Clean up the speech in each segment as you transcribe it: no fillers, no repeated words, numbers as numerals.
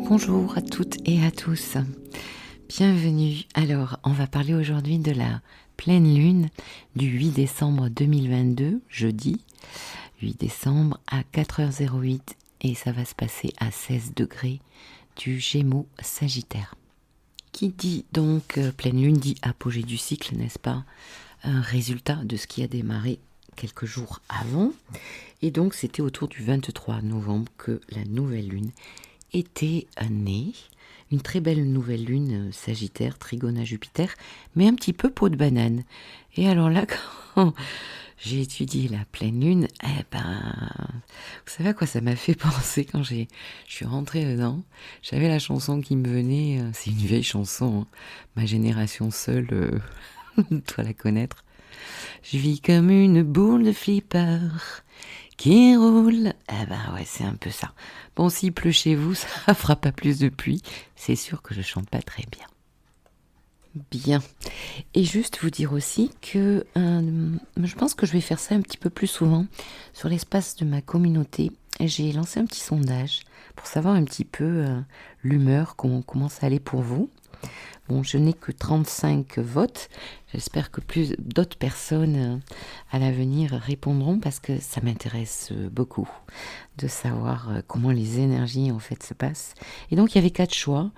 Bonjour à toutes et à tous, bienvenue. Alors, on va parler aujourd'hui de la pleine lune du 8 décembre 2022, jeudi, 8 décembre à 4h08 et ça va se passer à 16 degrés du Gémeaux Sagittaire. Qui dit donc pleine lune dit apogée du cycle, n'est-ce pas? Un résultat de ce qui a démarré quelques jours avant. Et donc c'était autour du 23 novembre que la nouvelle lune était née. Une très belle nouvelle lune Sagittaire, trigone à Jupiter, mais un petit peu peau de banane. Et alors là, quand j'ai étudié la pleine lune, vous savez à quoi ça m'a fait penser quand je suis rentrée dedans? J'avais la chanson qui me venait, c'est une vieille chanson, hein. Ma génération seule doit la connaître. Je vis comme une boule de flipper qui roule. Ouais, c'est un peu ça. Bon, s'il pleut chez vous, ça fera pas plus de pluie. C'est sûr que je chante pas très bien. Bien. Et juste vous dire aussi que je pense que je vais faire ça un petit peu plus souvent sur l'espace de ma communauté. J'ai lancé un petit sondage pour savoir un petit peu l'humeur, comment ça allait pour vous. Bon, je n'ai que 35 votes. J'espère que plus d'autres personnes à l'avenir répondront parce que ça m'intéresse beaucoup de savoir comment les énergies en fait se passent. Et donc il y avait 4 choix.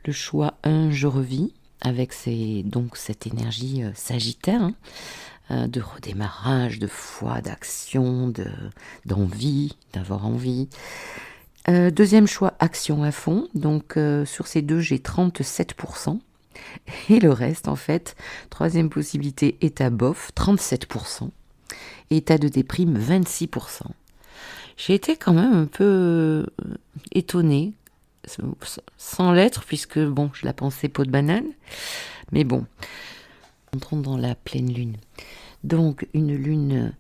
Le choix 1, je revis, avec cette énergie sagittaire, de redémarrage, de foi, d'action, d'envie, d'avoir envie. Deuxième choix, action à fond. Donc sur ces deux, j'ai 37%. Et le reste, en fait, troisième possibilité, état bof, 37%. État de déprime, 26%. J'ai été quand même un peu étonnée, sans l'être, puisque, bon, je la pensais peau de banane. Mais bon, entrons dans la pleine lune. Donc, une lune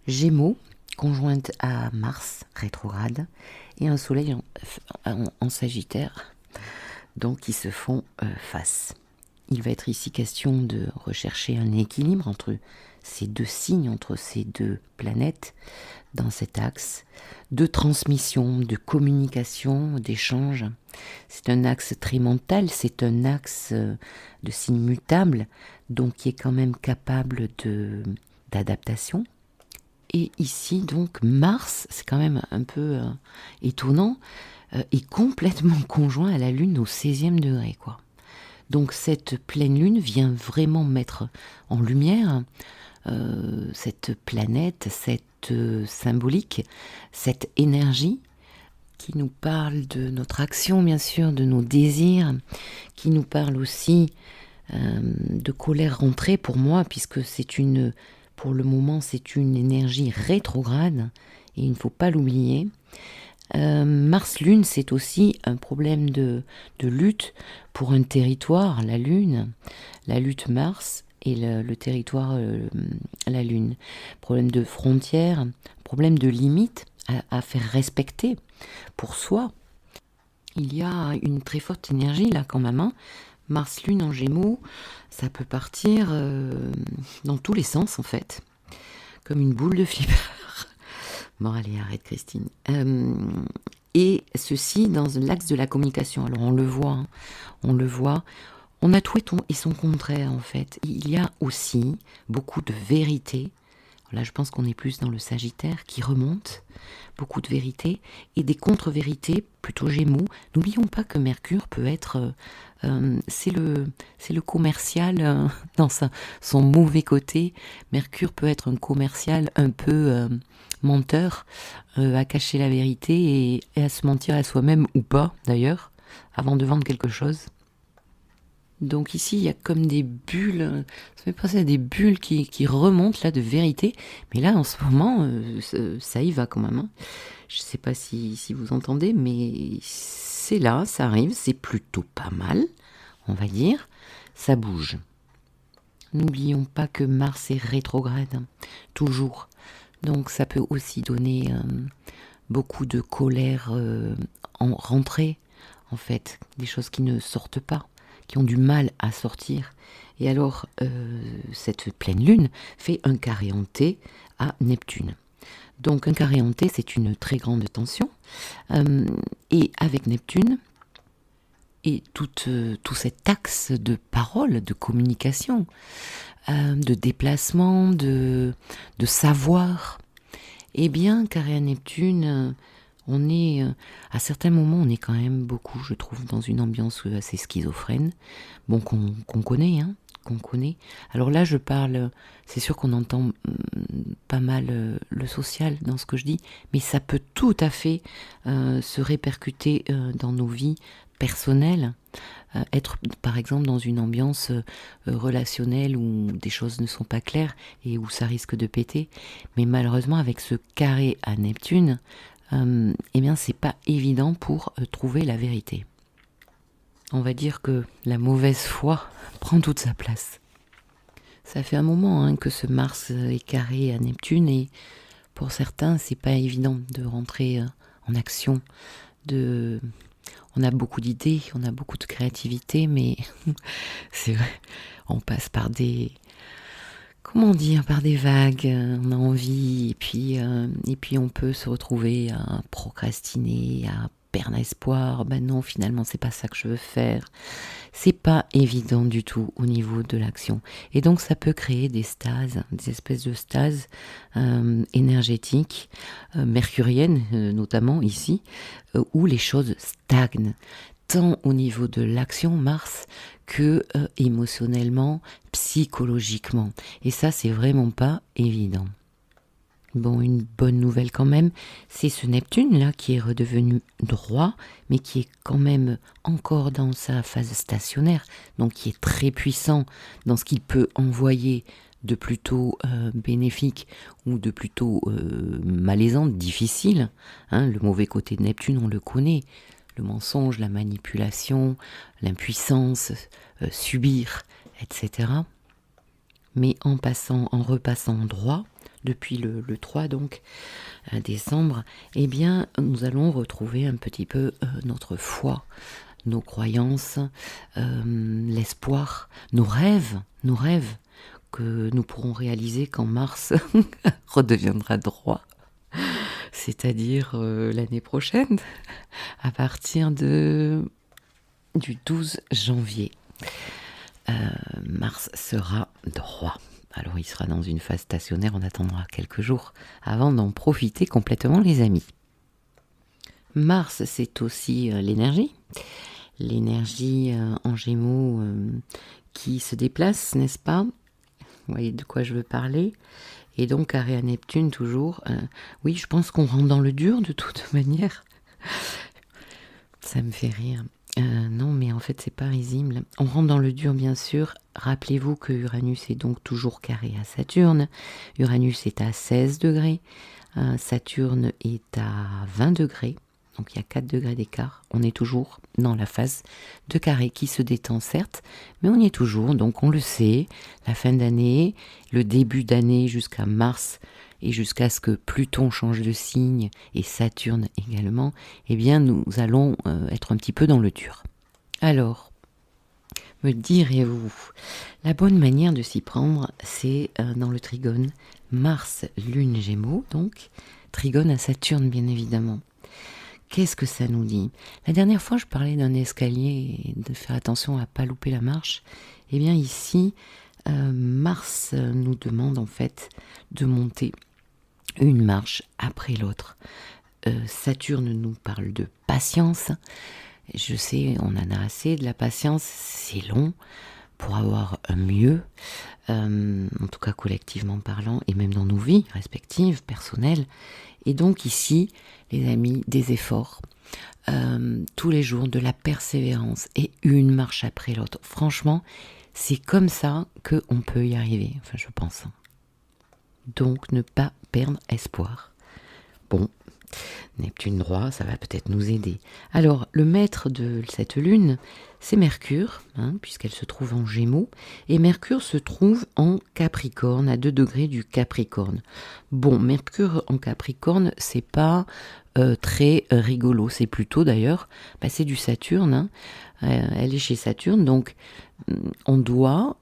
Gémeaux, conjointe à Mars, rétrograde, et un soleil en Sagittaire, donc qui se font face. Il va être ici question de rechercher un équilibre entre ces deux signes, entre ces deux planètes, dans cet axe de transmission, de communication, d'échange. C'est un axe très mental, c'est un axe de signes mutables, donc qui est quand même capable d'adaptation. Et ici, donc, Mars, c'est quand même un peu étonnant, est complètement conjoint à la Lune au 16e degré, quoi. Donc cette pleine lune vient vraiment mettre en lumière cette planète, cette symbolique, cette énergie qui nous parle de notre action, bien sûr, de nos désirs, qui nous parle aussi de colère rentrée pour moi, puisque pour le moment, c'est une énergie rétrograde et il ne faut pas l'oublier. Mars-Lune, c'est aussi un problème de lutte pour un territoire, la Lune, la lutte Mars et le territoire, la Lune. Problème de frontières, problème de limites à faire respecter pour soi. Il y a une très forte énergie là quand même, hein. Mars-Lune en Gémeaux, ça peut partir dans tous les sens en fait, comme une boule de flipper. Bon, allez, arrête Christine. Et ceci dans l'axe de la communication. Alors on le voit, hein, on a tout et son contraire en fait. Il y a aussi beaucoup de vérité. Là, je pense qu'on est plus dans le Sagittaire qui remonte, beaucoup de vérité et des contre-vérités, plutôt Gémeaux. N'oublions pas que Mercure peut être, c'est le commercial dans son mauvais côté. Mercure peut être un commercial un peu menteur, à cacher la vérité et à se mentir à soi-même ou pas d'ailleurs, avant de vendre quelque chose. Donc ici, il y a comme des bulles, ça fait penser à des bulles qui remontent là de vérité. Mais là, en ce moment, ça y va quand même, hein. Je ne sais pas si vous entendez, mais c'est là, ça arrive, c'est plutôt pas mal, on va dire. Ça bouge. N'oublions pas que Mars est rétrograde, hein, toujours. Donc ça peut aussi donner beaucoup de colère en rentrée, en fait. Des choses qui ne sortent pas, qui ont du mal à sortir. Et alors, cette pleine lune fait un carré en T à Neptune. Donc un carré en T, c'est une très grande tension. Et avec Neptune, et tout cet axe de parole, de communication, de déplacement, de savoir, eh bien, carré à Neptune, on est, à certains moments, on est quand même beaucoup, je trouve, dans une ambiance assez schizophrène, bon, qu'on connaît, hein, qu'on connaît. Alors là, je parle, c'est sûr qu'on entend pas mal le social dans ce que je dis, mais ça peut tout à fait se répercuter dans nos vies personnelles. Être par exemple dans une ambiance relationnelle où des choses ne sont pas claires et où ça risque de péter. Mais malheureusement avec ce carré à Neptune, eh bien c'est pas évident pour trouver la vérité. On va dire que la mauvaise foi prend toute sa place. Ça fait un moment hein, que ce Mars est carré à Neptune et pour certains c'est pas évident de rentrer en action, on a beaucoup d'idées, on a beaucoup de créativité, mais c'est vrai, on passe par comment dire, par des vagues, on a envie, et puis on peut se retrouver à procrastiner, à perdre espoir, ben non, finalement, c'est pas ça que je veux faire. C'est pas évident du tout au niveau de l'action. Et donc, ça peut créer des stases, des espèces de stases énergétiques, mercuriennes, notamment ici, où les choses stagnent, tant au niveau de l'action Mars que émotionnellement, psychologiquement. Et ça, c'est vraiment pas évident. Bon, une bonne nouvelle quand même, c'est ce Neptune là qui est redevenu droit, mais qui est quand même encore dans sa phase stationnaire, donc qui est très puissant dans ce qu'il peut envoyer de plutôt bénéfique ou de plutôt malaisant, difficile. Hein, le mauvais côté de Neptune, on le connaît. Le mensonge, la manipulation, l'impuissance, subir, etc. Mais en repassant droit, depuis le 3 donc, décembre, eh bien, nous allons retrouver un petit peu notre foi, nos croyances, l'espoir, nos rêves que nous pourrons réaliser quand Mars redeviendra droit, c'est-à-dire l'année prochaine, à partir du 12 janvier. Mars sera droit. Alors il sera dans une phase stationnaire, on attendra quelques jours avant d'en profiter complètement les amis. Mars c'est aussi l'énergie en Gémeaux qui se déplace, n'est-ce pas? Vous voyez de quoi je veux parler. Et donc carré à Neptune toujours, oui je pense qu'on rentre dans le dur de toute manière. Ça me fait rire. Non, mais en fait, c'est pas risible. On rentre dans le dur, bien sûr. Rappelez-vous que Uranus est donc toujours carré à Saturne. Uranus est à 16 degrés. Saturne est à 20 degrés. Donc, il y a 4 degrés d'écart. On est toujours dans la phase de carré qui se détend, certes, mais on y est toujours. Donc, on le sait, la fin d'année, le début d'année jusqu'à mars, et jusqu'à ce que Pluton change de signe et Saturne également, eh bien nous allons être un petit peu dans le dur. Alors, me direz-vous, la bonne manière de s'y prendre, c'est dans le trigone Mars, Lune, Gémeaux, donc trigone à Saturne bien évidemment. Qu'est-ce que ça nous dit? La dernière fois, je parlais d'un escalier et de faire attention à ne pas louper la marche. Eh bien ici, Mars nous demande en fait de monter une marche après l'autre. Saturne nous parle de patience. Je sais, on en a assez de la patience, c'est long pour avoir un mieux, en tout cas collectivement parlant, et même dans nos vies respectives, personnelles. Et donc ici, les amis, des efforts, tous les jours, de la persévérance, et une marche après l'autre. Franchement, c'est comme ça qu'on peut y arriver, enfin je pense. Donc ne pas perdre espoir. Bon, Neptune droit, ça va peut-être nous aider. Alors, le maître de cette lune, c'est Mercure, puisqu'elle se trouve en Gémeaux, et Mercure se trouve en Capricorne, à 2 degrés du Capricorne. Bon, Mercure en Capricorne, c'est pas très rigolo, c'est plutôt d'ailleurs, c'est du Saturne, elle est chez Saturne, donc on doit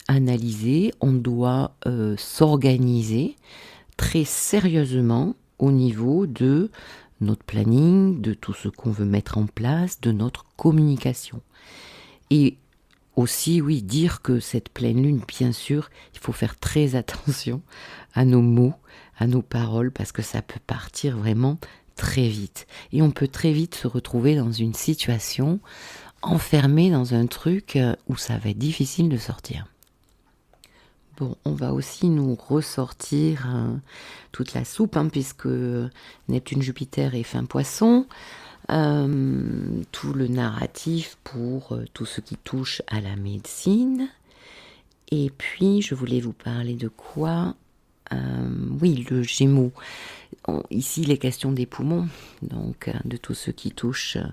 analyser, on doit s'organiser très sérieusement au niveau de notre planning, de tout ce qu'on veut mettre en place, de notre communication. Et aussi, oui, dire que cette pleine lune, bien sûr, il faut faire très attention à nos mots, à nos paroles, parce que ça peut partir vraiment très vite. Et on peut très vite se retrouver dans une situation enfermé dans un truc où ça va être difficile de sortir. Bon, on va aussi nous ressortir toute la soupe, puisque Neptune-Jupiter est fin poisson. Tout le narratif pour tout ce qui touche à la médecine. Et puis, je voulais vous parler de quoi ? Oui, le Gémeaux. Ici, les questions des poumons, donc de tout ce qui touche à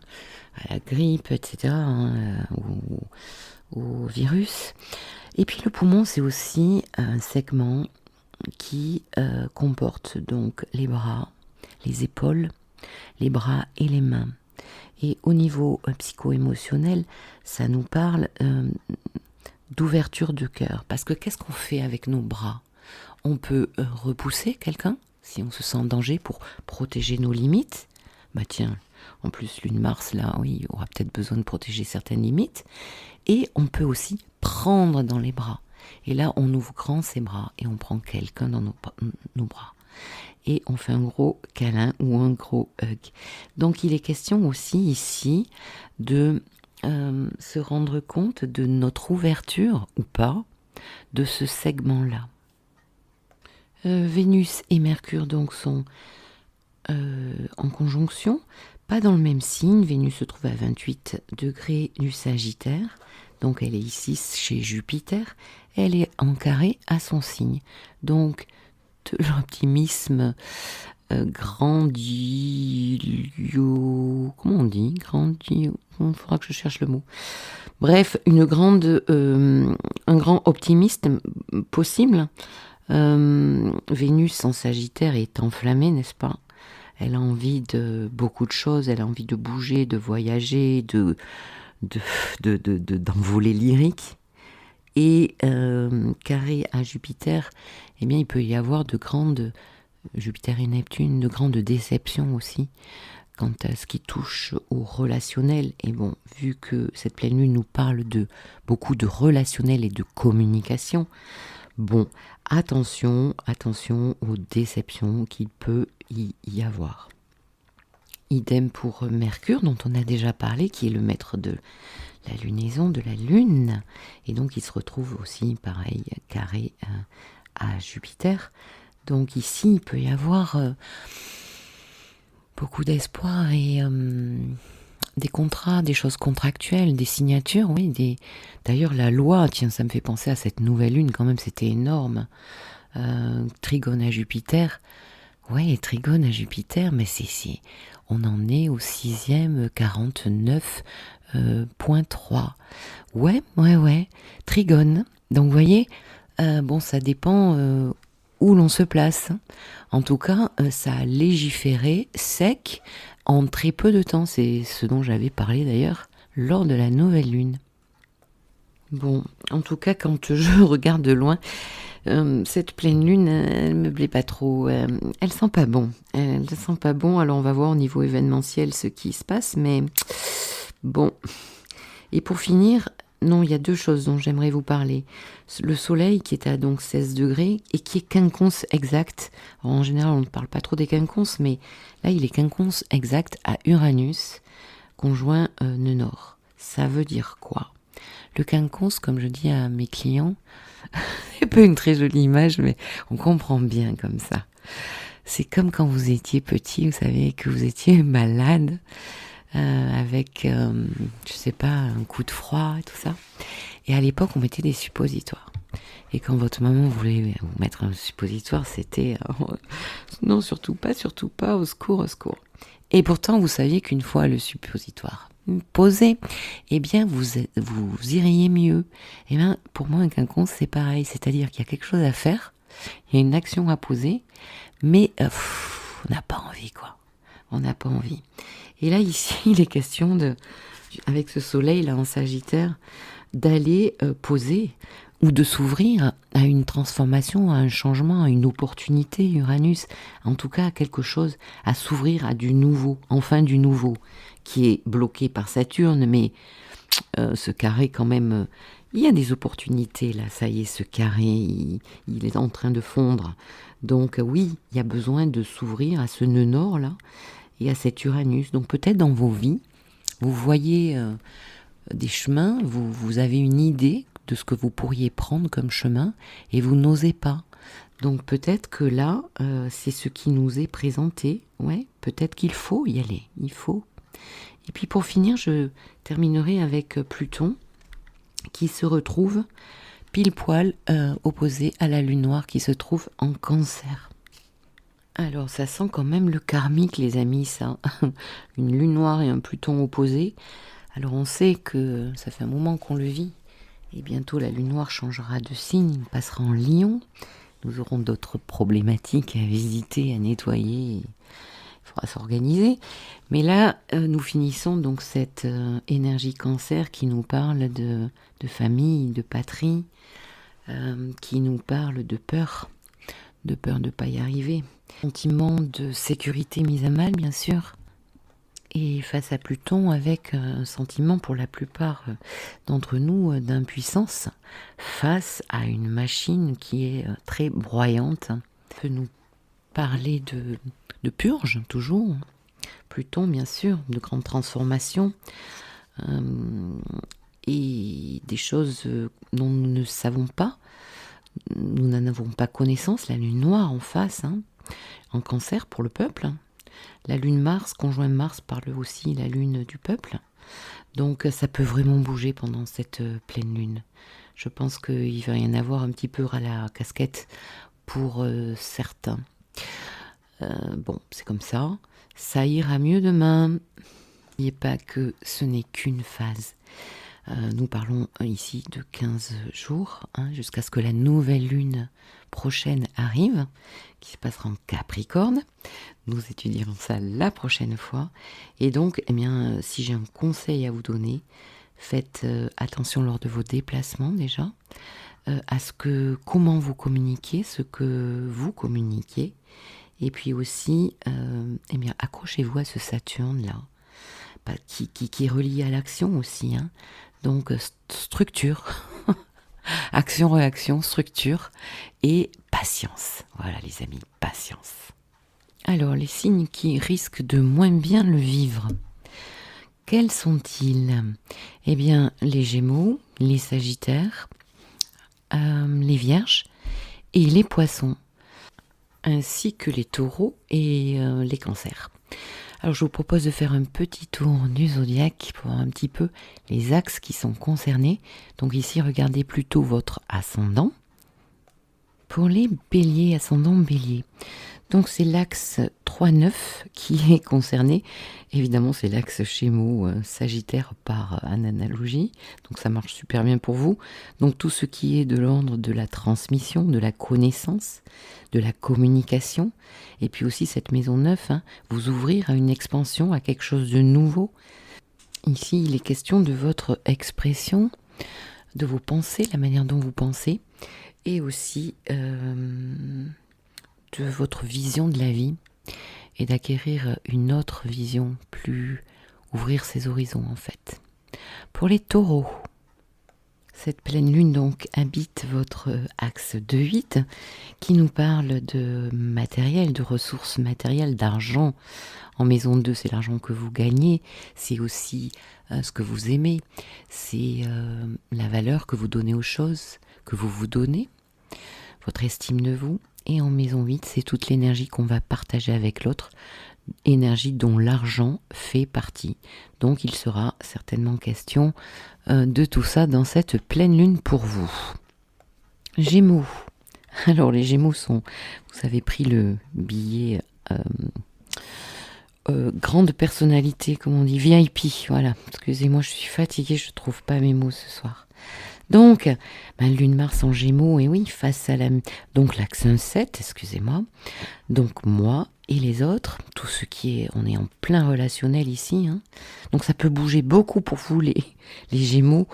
la grippe, etc., au virus. Et puis le poumon, c'est aussi un segment qui comporte donc les bras, les épaules, les bras et les mains. Et au niveau psycho-émotionnel, ça nous parle d'ouverture de cœur. Parce que qu'est-ce qu'on fait avec nos bras ? On peut repousser quelqu'un, si on se sent en danger, pour protéger nos limites. Bah tiens, en plus lune Mars, là, oui, il aura peut-être besoin de protéger certaines limites. Et on peut aussi prendre dans les bras. Et là, on ouvre grand ses bras et on prend quelqu'un dans nos bras. Et on fait un gros câlin ou un gros hug. Donc il est question aussi ici de se rendre compte de notre ouverture ou pas de ce segment-là. Vénus et Mercure donc sont en conjonction, pas dans le même signe. Vénus se trouve à 28 degrés du Sagittaire, donc elle est ici chez Jupiter, elle est en carré à son signe. Donc de l'optimisme comment on dit, il faudra que je cherche le mot. Bref, un grand optimisme possible. Vénus en Sagittaire est enflammée, n'est-ce pas ? Elle a envie de beaucoup de choses, elle a envie de bouger, de voyager, d'envolée lyrique. Et carré à Jupiter, eh bien, il peut y avoir Jupiter et Neptune, de grandes déceptions aussi, quant à ce qui touche au relationnel. Et bon, vu que cette pleine lune nous parle de beaucoup de relationnel et de communication, bon, attention aux déceptions qu'il peut y avoir. Idem pour Mercure, dont on a déjà parlé, qui est le maître de la lunaison de la Lune. Et donc, il se retrouve aussi, pareil, carré à Jupiter. Donc ici, il peut y avoir beaucoup d'espoir et des contrats, des choses contractuelles, des signatures, oui. D'ailleurs, la loi, tiens, ça me fait penser à cette nouvelle lune, quand même, c'était énorme. Trigone à Jupiter. Ouais, Trigone à Jupiter, mais on en est au 6e 49.3. Ouais. Trigone. Donc, vous voyez, bon, ça dépend où l'on se place. En tout cas, ça a légiféré sec en très peu de temps. C'est ce dont j'avais parlé d'ailleurs lors de la nouvelle lune. Bon, en tout cas, quand je regarde de loin, cette pleine lune, elle me plaît pas trop. Elle sent pas bon. Alors on va voir au niveau événementiel ce qui se passe, mais bon. Et pour finir, non, il y a deux choses dont j'aimerais vous parler. Le soleil qui est à donc 16 degrés et qui est quinconce exact. Alors, en général, on ne parle pas trop des quinconces, mais là, il est quinconce exact à Uranus, conjoint nœud nord. Ça veut dire quoi ? Le quinconce, comme je dis à mes clients, c'est pas une très jolie image, mais on comprend bien comme ça. C'est comme quand vous étiez petit, vous savez, que vous étiez malade, avec, je sais pas, un coup de froid et tout ça. Et à l'époque, on mettait des suppositoires. Et quand votre maman voulait vous mettre un suppositoire, c'était non, surtout pas, au secours. Et pourtant, vous saviez qu'une fois le suppositoire posé, eh bien, vous iriez mieux. Eh bien, pour moi, un quinconce, c'est pareil. C'est-à-dire qu'il y a quelque chose à faire, il y a une action à poser, mais on n'a pas envie, quoi. On n'a pas envie. Et là, ici, il est question avec ce soleil là en Sagittaire, d'aller poser ou de s'ouvrir à une transformation, à un changement, à une opportunité, Uranus, en tout cas à quelque chose, à s'ouvrir à du nouveau, enfin du nouveau, qui est bloqué par Saturne, mais ce carré quand même, il y a des opportunités là, ça y est, ce carré, il est en train de fondre. Donc oui, il y a besoin de s'ouvrir à ce nœud nord là, et à cet Uranus. Donc peut-être dans vos vies, vous voyez des chemins, vous avez une idée de ce que vous pourriez prendre comme chemin et vous n'osez pas. Donc peut-être que là, c'est ce qui nous est présenté. Ouais, peut-être qu'il faut y aller, il faut. Et puis pour finir, je terminerai avec Pluton qui se retrouve pile poil opposé à la lune noire qui se trouve en Cancer. Alors ça sent quand même le karmique les amis, ça. Une lune noire et un Pluton opposé. Alors on sait que ça fait un moment qu'on le vit, et bientôt la lune noire changera de signe, passera en Lion, nous aurons d'autres problématiques à visiter, à nettoyer, il faudra s'organiser. Mais là, nous finissons donc cette énergie Cancer qui nous parle de famille, de patrie, qui nous parle de peur de ne pas y arriver. Sentiment de sécurité mise à mal, bien sûr. Et face à Pluton, avec un sentiment pour la plupart d'entre nous d'impuissance face à une machine qui est très broyante. On peut nous parler de purge, toujours. Pluton, bien sûr, de grandes transformations. Et des choses dont nous ne savons pas. Nous n'en avons pas connaissance. La lune noire en face, en Cancer pour le peuple. La lune Mars, conjoint Mars, parle aussi la lune du peuple. Donc ça peut vraiment bouger pendant cette pleine lune. Je pense qu'il va y en avoir un petit peu à la casquette pour certains. Bon, c'est comme ça. Ça ira mieux demain. N'oubliez pas que ce n'est qu'une phase. Nous parlons ici de 15 jours, jusqu'à ce que la nouvelle lune prochaine arrive, qui se passera en Capricorne. Nous étudierons ça la prochaine fois. Et donc, eh bien, si j'ai un conseil à vous donner, faites attention lors de vos déplacements déjà, à comment vous communiquez, ce que vous communiquez. Et puis aussi, eh bien, accrochez-vous à ce Saturne-là, qui est relié à l'action aussi. Donc, structure, action-réaction, structure et patience. Voilà les amis, patience. Alors, les signes qui risquent de moins bien le vivre, quels sont-ils? Eh bien, les Gémeaux, les Sagittaires, les Vierges et les Poissons, ainsi que les Taureaux et les Cancers. Alors, je vous propose de faire un petit tour du zodiaque pour voir un petit peu les axes qui sont concernés. Donc ici, regardez plutôt votre ascendant. Pour les Béliers, ascendant Bélier, donc c'est l'axe 3-9 qui est concerné. Évidemment, c'est l'axe Gémeaux Sagittaire par analogie. Donc ça marche super bien pour vous. Donc tout ce qui est de l'ordre de la transmission, de la connaissance, de la communication. Et puis aussi cette maison 9, vous ouvrir à une expansion, à quelque chose de nouveau. Ici, il est question de votre expression, de vos pensées, la manière dont vous pensez. Et aussi de votre vision de la vie et d'acquérir une autre vision, ouvrir ses horizons en fait. Pour les taureaux, cette pleine lune donc habite votre axe 2-8 qui nous parle de matériel, de ressources matérielles, d'argent. En maison 2, c'est l'argent que vous gagnez, c'est aussi ce que vous aimez, c'est la valeur que vous donnez aux choses, que vous vous donnez, votre estime de vous. Et en maison 8, c'est toute l'énergie qu'on va partager avec l'autre, énergie dont l'argent fait partie. Donc il sera certainement question de tout ça dans cette pleine lune pour vous. Gémeaux. Alors les Gémeaux sont, vous avez pris le billet grande personnalité, comme on dit, VIP, voilà. Excusez-moi, je suis fatiguée, je ne trouve pas mes mots ce soir. Donc, Lune Mars en Gémeaux, et oui, face à donc l'axe 1-7, excusez-moi. Donc moi et les autres, tout ce qui est, on est en plein relationnel ici, hein. Donc ça peut bouger beaucoup pour vous les Gémeaux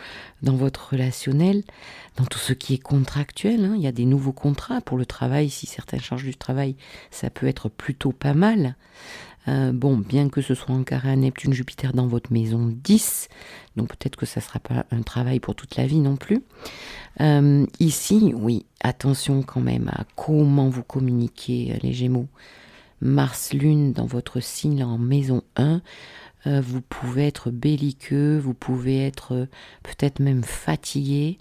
dans votre relationnel, dans tout ce qui est contractuel, hein. Il y a des nouveaux contrats pour le travail, si certains chargent du travail, ça peut être plutôt pas mal. Bon, bien que ce soit en carré à Neptune, Jupiter dans votre maison 10, donc peut-être que ça ne sera pas un travail pour toute la vie non plus. Ici, oui, attention quand même à comment vous communiquez, les Gémeaux. Mars, Lune dans votre signe en maison 1, vous pouvez être belliqueux, vous pouvez être peut-être même fatigué,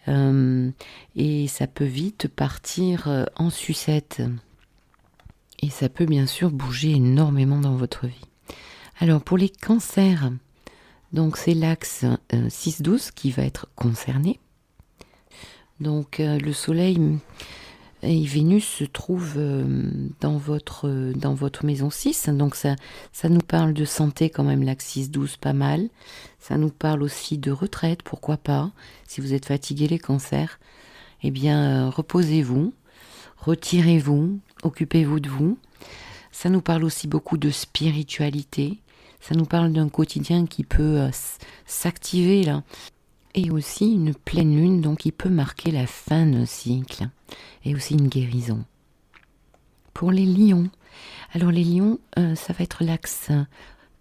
et ça peut vite partir en sucette. Et ça peut bien sûr bouger énormément dans votre vie. Alors pour les cancers, donc c'est l'axe 6-12 qui va être concerné. Donc le soleil et Vénus se trouvent dans votre maison 6. Donc ça nous parle de santé quand même, l'axe 6-12, pas mal. Ça nous parle aussi de retraite, pourquoi pas. Si vous êtes fatigué les cancers, eh bien reposez-vous, retirez-vous, occupez-vous de vous. Ça nous parle aussi beaucoup de spiritualité. Ça nous parle d'un quotidien qui peut s'activer là. Et aussi une pleine lune, donc qui peut marquer la fin d'un cycle. Et aussi une guérison. Pour les lions, alors les lions, ça va être l'axe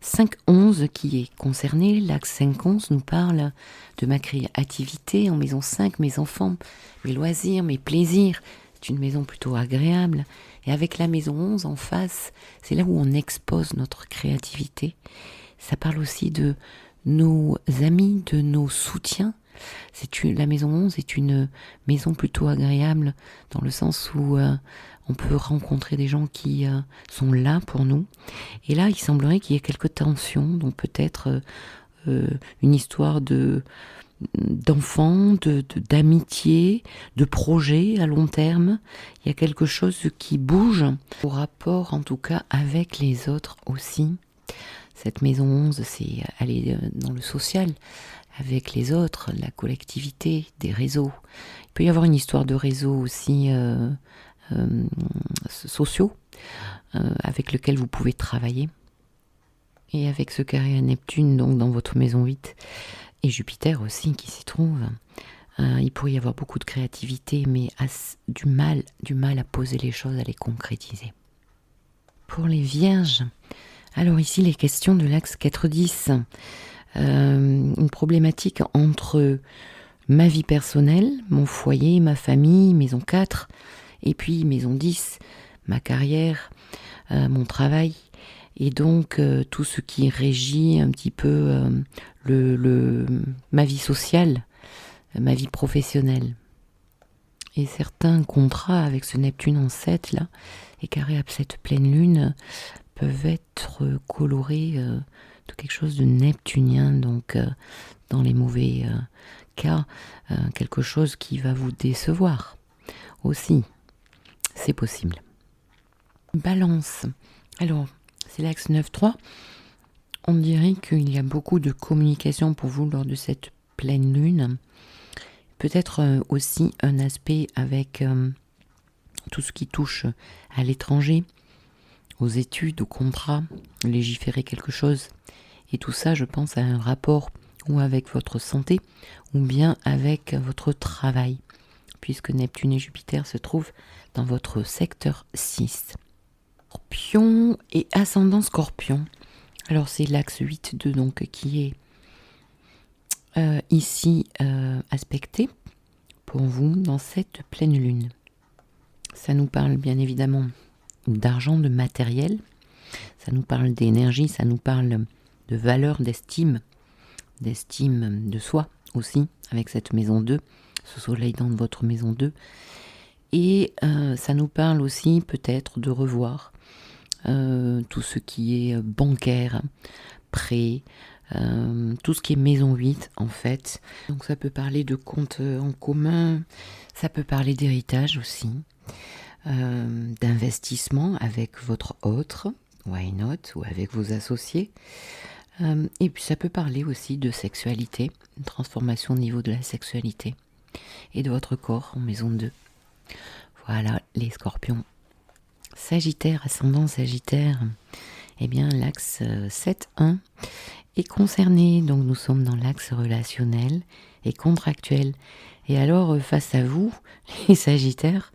5-11 qui est concerné. L'axe 5-11 nous parle de ma créativité en maison 5, mes enfants, mes loisirs, mes plaisirs. C'est une maison plutôt agréable. Et avec la maison 11 en face, c'est là où on expose notre créativité. Ça parle aussi de nos amis, de nos soutiens. La maison 11 est une maison plutôt agréable dans le sens où on peut rencontrer des gens qui sont là pour nous. Et là, il semblerait qu'il y ait quelques tensions, donc peut-être une histoire d'enfants, d'amitié, de projets à long terme. Il y a quelque chose qui bouge au rapport en tout cas avec les autres aussi. Cette maison 11, c'est aller dans le social avec les autres, la collectivité, des réseaux. Il peut y avoir une histoire de réseaux aussi sociaux avec lesquels vous pouvez travailler. Et avec ce carré à Neptune, donc dans votre maison 8, et Jupiter aussi qui s'y trouve, il pourrait y avoir beaucoup de créativité, mais du mal à poser les choses, à les concrétiser. Pour les Vierges, alors ici les questions de l'axe 4-10, une problématique entre ma vie personnelle, mon foyer, ma famille, maison 4, et puis maison 10, ma carrière, mon travail, et donc tout ce qui régit un petit peu ma vie sociale, ma vie professionnelle. Et certains contrats avec ce Neptune en 7 là, et carré à cette pleine lune, peuvent être colorés de quelque chose de neptunien, donc dans les mauvais cas, quelque chose qui va vous décevoir aussi. C'est possible. Balance. Alors, c'est l'axe 9-3. On dirait qu'il y a beaucoup de communication pour vous lors de cette pleine lune. Peut-être aussi un aspect avec tout ce qui touche à l'étranger, aux études, aux contrats, légiférer quelque chose. Et tout ça, je pense à un rapport ou avec votre santé ou bien avec votre travail, puisque Neptune et Jupiter se trouvent dans votre secteur 6. Scorpion et ascendant Scorpion. Alors c'est l'axe 8-2 donc qui est ici aspecté pour vous dans cette pleine lune. Ça nous parle bien évidemment d'argent, de matériel, ça nous parle d'énergie, ça nous parle de valeur, d'estime de soi aussi, avec cette maison 2, ce soleil dans votre maison 2. Et ça nous parle aussi peut-être de revoir tout ce qui est bancaire, prêt, tout ce qui est maison 8 en fait. Donc ça peut parler de comptes en commun, ça peut parler d'héritage aussi, d'investissement avec votre autre, why not, ou avec vos associés. Et puis ça peut parler aussi de sexualité, une transformation au niveau de la sexualité et de votre corps en maison 2. Voilà les scorpions. Sagittaire, ascendant Sagittaire, eh bien l'axe 7-1 est concerné, donc nous sommes dans l'axe relationnel et contractuel. Et alors face à vous, les Sagittaires,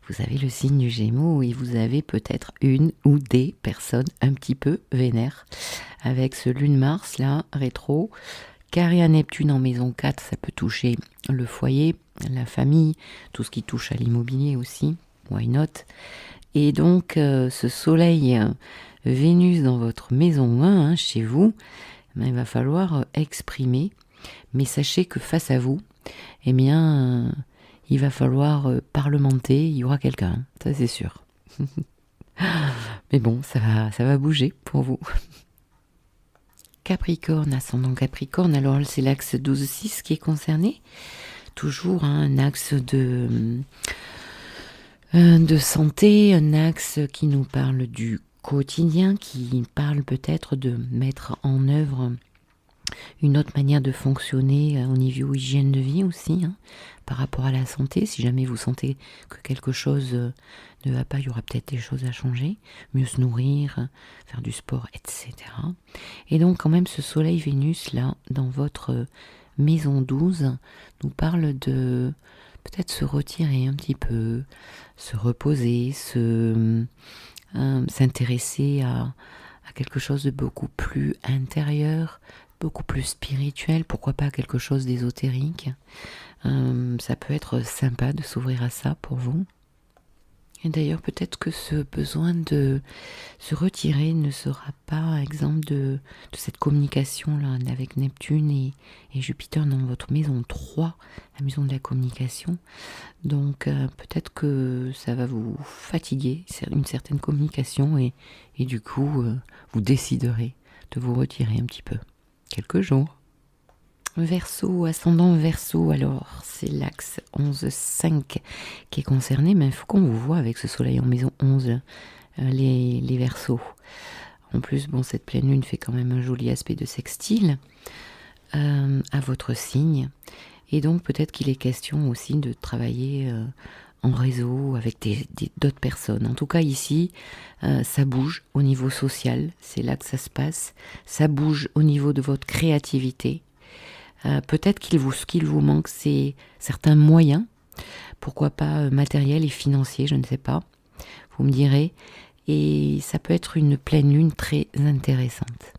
vous avez le signe du Gémeaux et vous avez peut-être une ou des personnes un petit peu vénères. Avec ce Lune-Mars là, rétro, carré à Neptune en maison 4, ça peut toucher le foyer, la famille, tout ce qui touche à l'immobilier aussi, why not. Et donc ce soleil Vénus dans votre maison 1, chez vous, il va falloir exprimer, mais sachez que face à vous, eh bien, il va falloir parlementer, il y aura quelqu'un, ça c'est sûr. Mais bon, ça va bouger pour vous. Capricorne, ascendant Capricorne, alors c'est l'axe 12-6 qui est concerné. Toujours un axe de santé, un axe qui nous parle du quotidien, qui parle peut-être de mettre en œuvre une autre manière de fonctionner au niveau hygiène de vie aussi, par rapport à la santé. Si jamais vous sentez que quelque chose ne va pas, il y aura peut-être des choses à changer, mieux se nourrir, faire du sport, etc. Et donc quand même ce soleil Vénus là, dans votre maison 12, nous parle de peut-être se retirer un petit peu, se reposer, s'intéresser à quelque chose de beaucoup plus intérieur, beaucoup plus spirituel, pourquoi pas quelque chose d'ésotérique. Ça peut être sympa de s'ouvrir à ça pour vous. Et d'ailleurs, peut-être que ce besoin de se retirer ne sera pas exemple de cette communication-là avec Neptune et Jupiter dans votre maison 3, la maison de la communication. Donc, peut-être que ça va vous fatiguer, une certaine communication, et du coup, vous déciderez de vous retirer un petit peu. Quelques jours. Verseau, ascendant Verseau, alors c'est l'axe 11-5 qui est concerné, mais il faut qu'on vous voit avec ce soleil en maison 11, les Verseaux. En plus, bon, cette pleine lune fait quand même un joli aspect de sextile à votre signe, et donc peut-être qu'il est question aussi de travailler en réseau avec d'autres personnes. En tout cas ici, ça bouge au niveau social, c'est là que ça se passe, ça bouge au niveau de votre créativité. Peut-être ce qu'il vous manque, c'est certains moyens, pourquoi pas matériels et financiers, je ne sais pas, vous me direz, et ça peut être une pleine lune très intéressante.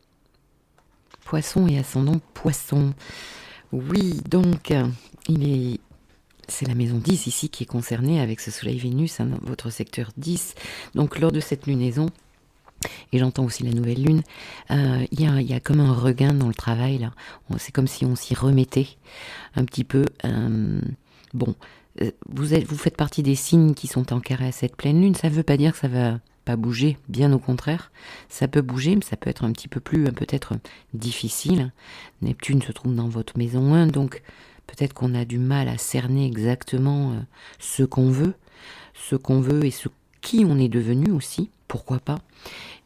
Poisson et ascendant Poisson, oui, donc c'est la maison 10 ici qui est concernée avec ce soleil Vénus, dans votre secteur 10, donc lors de cette lunaison, et j'entends aussi la nouvelle lune, il y a comme un regain dans le travail là. C'est comme si on s'y remettait un petit peu. Vous faites partie des signes qui sont en carré à cette pleine lune. Ça ne veut pas dire que ça va pas bouger, bien au contraire. Ça peut bouger, mais ça peut être un petit peu plus peut-être difficile. Neptune se trouve dans votre maison 1, donc peut-être qu'on a du mal à cerner exactement ce qu'on veut et qui on est devenu aussi, pourquoi pas.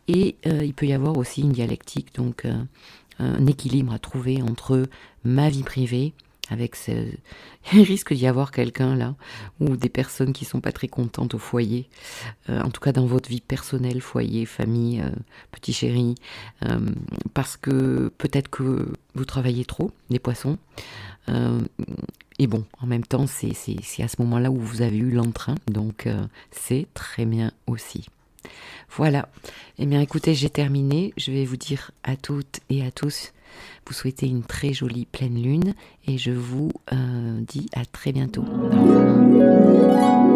Et il peut y avoir aussi une dialectique, donc un équilibre à trouver entre ma vie privée, il risque d'y avoir quelqu'un là, ou des personnes qui sont pas très contentes au foyer, en tout cas dans votre vie personnelle, foyer, famille, petit chéri, parce que peut-être que vous travaillez trop, les poissons, et bon, en même temps, c'est à ce moment-là où vous avez eu l'entrain, donc c'est très bien aussi. Voilà, eh bien écoutez, j'ai terminé, je vais vous dire à toutes et à tous, vous souhaitez une très jolie pleine lune, et je vous dis à très bientôt. Au revoir.